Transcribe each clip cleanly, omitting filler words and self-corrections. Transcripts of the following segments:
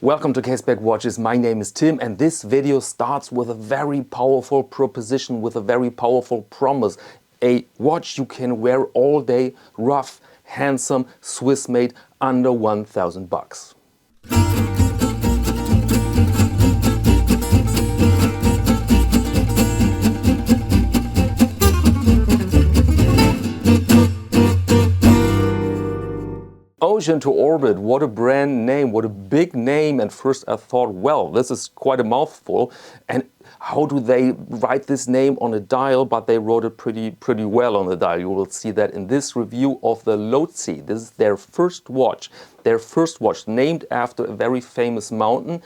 Welcome to Caseback Watches. My name is Tim and this video starts with a very powerful proposition, with a very powerful promise. A watch you can wear all day, rough, handsome, Swiss made, under 1,000 bucks. Ocean to Orbit, what a brand name, what a big name. And first I thought, well, this is quite a mouthful. And how do they write this name on a dial? But they wrote it pretty well on the dial. You will see that in this review of the Lhotse. This is their first watch named after a very famous mountain.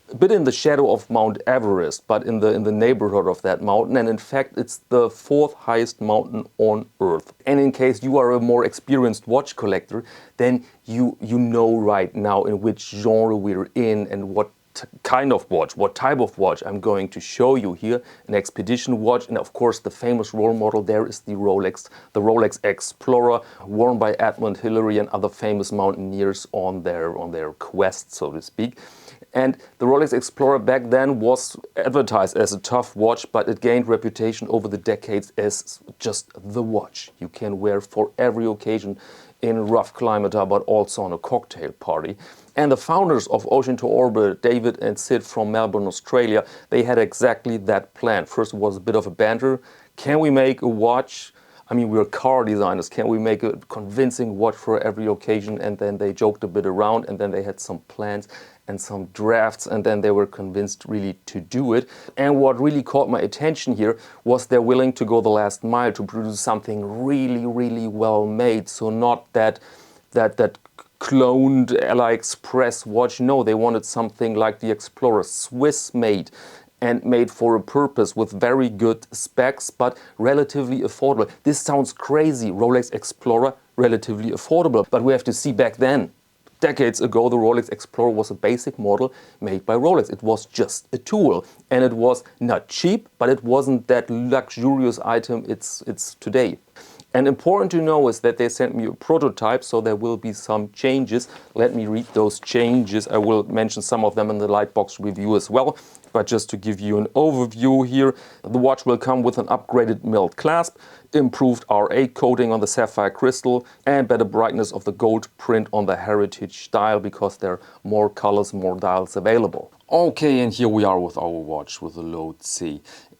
A bit in the shadow of Mount Everest, but in the neighborhood of that mountain. And in fact, it's the fourth highest mountain on Earth. And in case you are a more experienced watch collector, then you know right now in which genre we're in and what kind of watch, what type of watch I'm going to show you here. An expedition watch, and of course the famous role model there is the Rolex Explorer, worn by Edmund Hillary and other famous mountaineers on their quest, so to speak. And the Rolex Explorer back then was advertised as a tough watch, but it gained reputation over the decades as just the watch you can wear for every occasion in rough climate, but also on a cocktail party. And the founders of Ocean to Orbit, David and Sid from Melbourne, Australia, they had exactly that plan. First it was a bit of a banter. Can we make a watch? I mean, we're car designers. Can we make a convincing watch for every occasion? And then they joked a bit around, and then they had some plans and some drafts, and then they were convinced really to do it. And what really caught my attention here was they're willing to go the last mile to produce something really well made. So not that cloned AliExpress watch. No, they wanted something like the Explorer, Swiss made and made for a purpose with very good specs, but relatively affordable. This sounds crazy, Rolex Explorer, relatively affordable. But we have to see back then, decades ago, the Rolex Explorer was a basic model made by Rolex. It was just a tool. And it was not cheap, but it wasn't that luxurious item it's today. And important to know is that they sent me a prototype, so there will be some changes. Let me read those changes. I will mention some of them in the Lightbox review as well. But just to give you an overview here, the watch will come with an upgraded milled clasp, improved RA coating on the sapphire crystal, and better brightness of the gold print on the heritage dial, because there are more colors, more dials available. Okay, and here we are with our watch, with the Lhotse.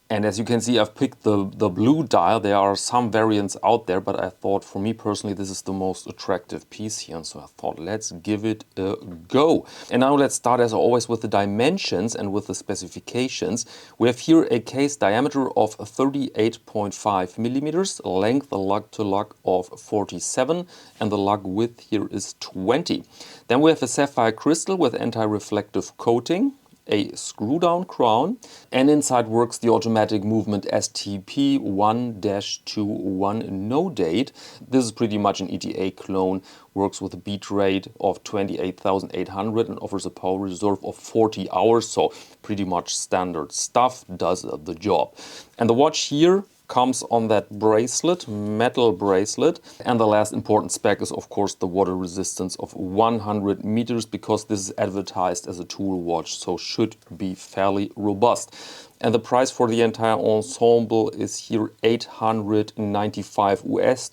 And as you can see, I've picked the blue dial. There are some variants out there, but I thought, for me personally, this is the most attractive piece here. And so I thought, let's give it a go. And now let's start, as always, with the dimensions and with the specifications. We have here a case diameter of 38.5 millimeters, length lug to lug of 47, and the lug width here is 20. Then we have a sapphire crystal with anti-reflective coating, a screw-down crown, and inside works the automatic movement STP-1-21 no date. This is pretty much an ETA clone, works with a beat rate of 28,800 and offers a power reserve of 40 hours, so pretty much standard stuff, does the job. And the watch here comes on that bracelet, metal bracelet. And the last important spec is, of course, the water resistance of 100 meters, because this is advertised as a tool watch, so should be fairly robust. And the price for the entire ensemble is here $895 US.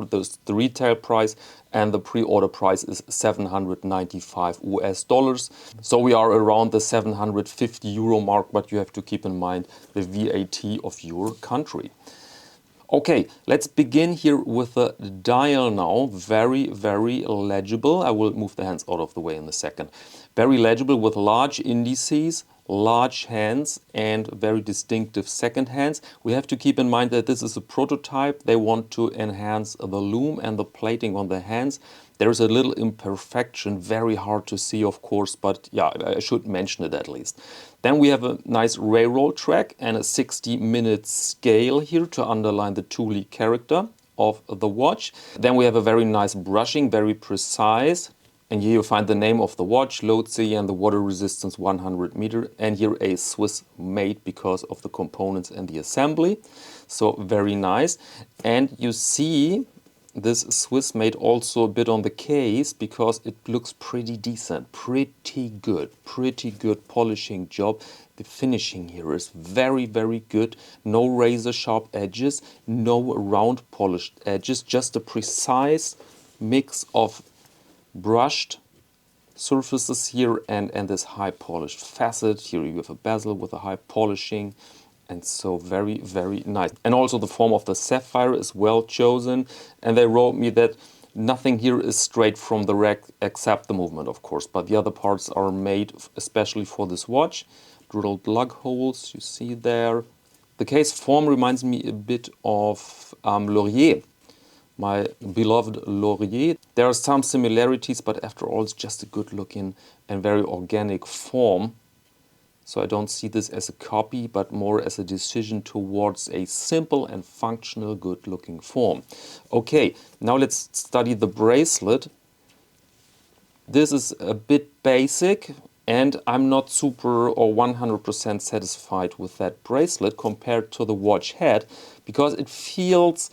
That's the retail price, and the pre-order price is $795 US. So we are around the 750 euro mark, but you have to keep in mind the VAT of your country. Okay, let's begin here with the dial now. Very legible. I will move the hands out of the way in a second. Very legible with large indices, large hands, and very distinctive second hands. We have to keep in mind that this is a prototype. They want to enhance the lume and the plating on the hands. There's a little imperfection, very hard to see, of course, but yeah, I should mention it at least. Then we have a nice railroad track and a 60-minute scale here to underline the tooly character of the watch. Then we have a very nice brushing, very precise. And here you find the name of the watch, Lhotse, and the water resistance 100 meter. And here a Swiss made because of the components and the assembly. So very nice. And you see this Swiss made also a bit on the case because it looks pretty decent, pretty good polishing job. The finishing here is very, very good. No razor sharp edges, no round polished edges, just a precise mix of brushed surfaces here and this high polished facet. Here you have a bezel with a high polishing, and so very, very nice. And also the form of the sapphire is well chosen, and they wrote me that nothing here is straight from the rack except the movement, of course, but the other parts are made especially for this watch. Drilled lug holes, you see there. The case form reminds me a bit of Laurier, my beloved Laurier. There are some similarities, but after all, it's just a good looking and very organic form. So I don't see this as a copy, but more as a decision towards a simple and functional, good looking form. Okay, now let's study the bracelet. This is a bit basic, and I'm not super or 100% satisfied with that bracelet compared to the watch head, because it feels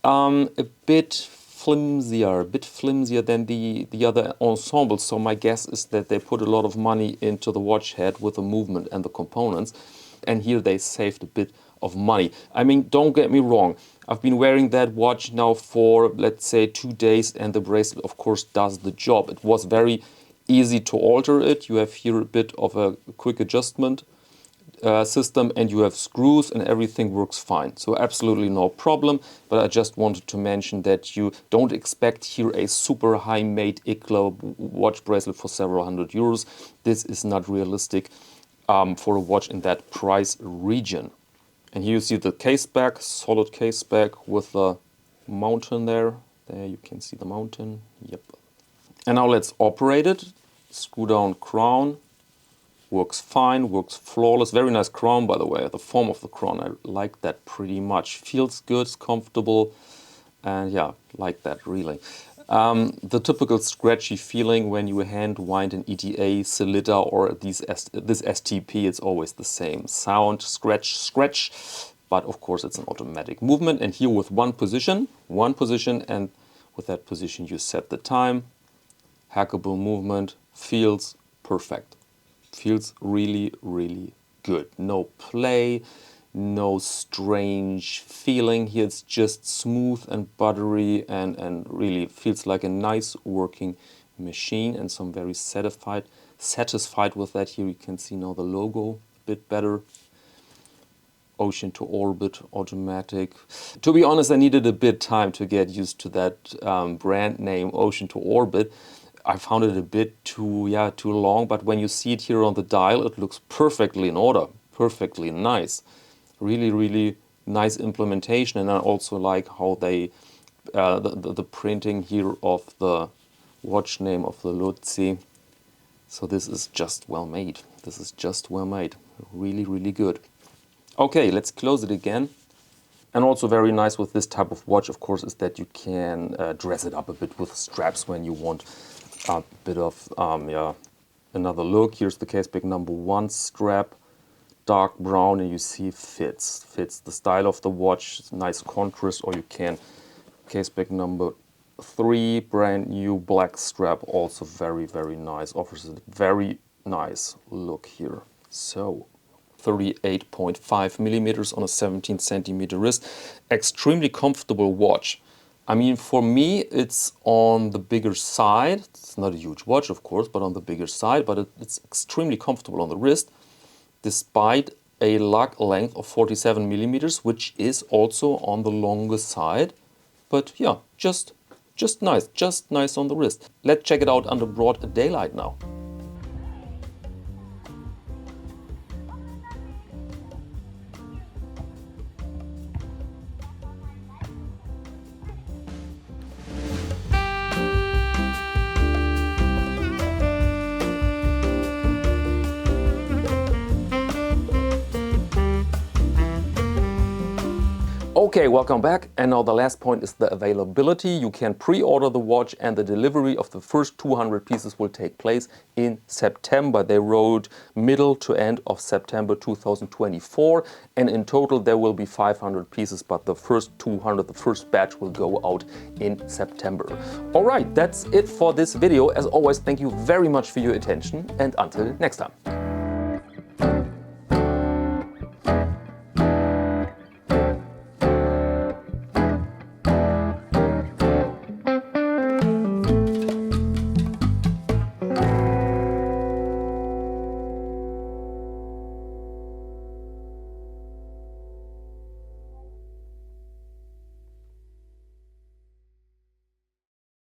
a bit flimsier than the other ensemble. So my guess is that they put a lot of money into the watch head with the movement and the components, and here they saved a bit of money. I mean, don't get me wrong, I've been wearing that watch now for, let's say, 2 days, and the bracelet of course does the job. It was very easy to alter it. You have here a bit of a quick adjustment system, and you have screws, and everything works fine. So absolutely no problem, but I just wanted to mention that you don't expect here a super high-made ICLA watch bracelet for several €100. This is not realistic for a watch in that price region. And here you see the case back, solid case back with the mountain there. There you can see the mountain. Yep. And now let's operate it. Screw down crown. Works fine, works flawless. Very nice crown, by the way. The form of the crown, I like that pretty much. Feels good, it's comfortable, and yeah, like that really. The typical scratchy feeling when you hand wind an ETA, Celita, or this STP, it's always the same sound, scratch, scratch. But of course, it's an automatic movement. And here with one position, and with that position, you set the time. Hackable movement, feels perfect. Feels really, really good. No play, no strange feeling here. It's just smooth and buttery, and really feels like a nice working machine, and so I'm very satisfied with that. Here you can see now the logo a bit better. Ocean to orbit, automatic. To be honest, I needed a bit time to get used to that brand name, Ocean to Orbit. I found it a bit too long, but when you see it here on the dial, it looks perfectly in order, perfectly nice. Really, really nice implementation, and I also like how they, the printing here of the watch name of the Lhotse. So this is just well made. This is just well made. Really, really good. Okay, let's close it again. And also very nice with this type of watch, of course, is that you can dress it up a bit with straps when you want a bit of another look. Here's the Caseback #1 strap, dark brown, and you see fits the style of the watch. It's nice contrast. Or you can Caseback #3, brand new black strap, also very, very nice. Offers a very nice look here. So 38.5 millimeters on a 17 centimeter wrist. Extremely comfortable watch. I mean, for me, it's on the bigger side. It's not a huge watch, of course, but on the bigger side. But it's extremely comfortable on the wrist, despite a lug length of 47 millimeters, which is also on the longer side. But yeah, just nice on the wrist. Let's check it out under broad daylight now. Okay, welcome back. And now the last point is the availability. You can pre-order the watch and the delivery of the first 200 pieces will take place in September. They wrote middle to end of September 2024. And in total there will be 500 pieces, but the first 200, the first batch will go out in September. All right, that's it for this video. As always, thank you very much for your attention and until next time.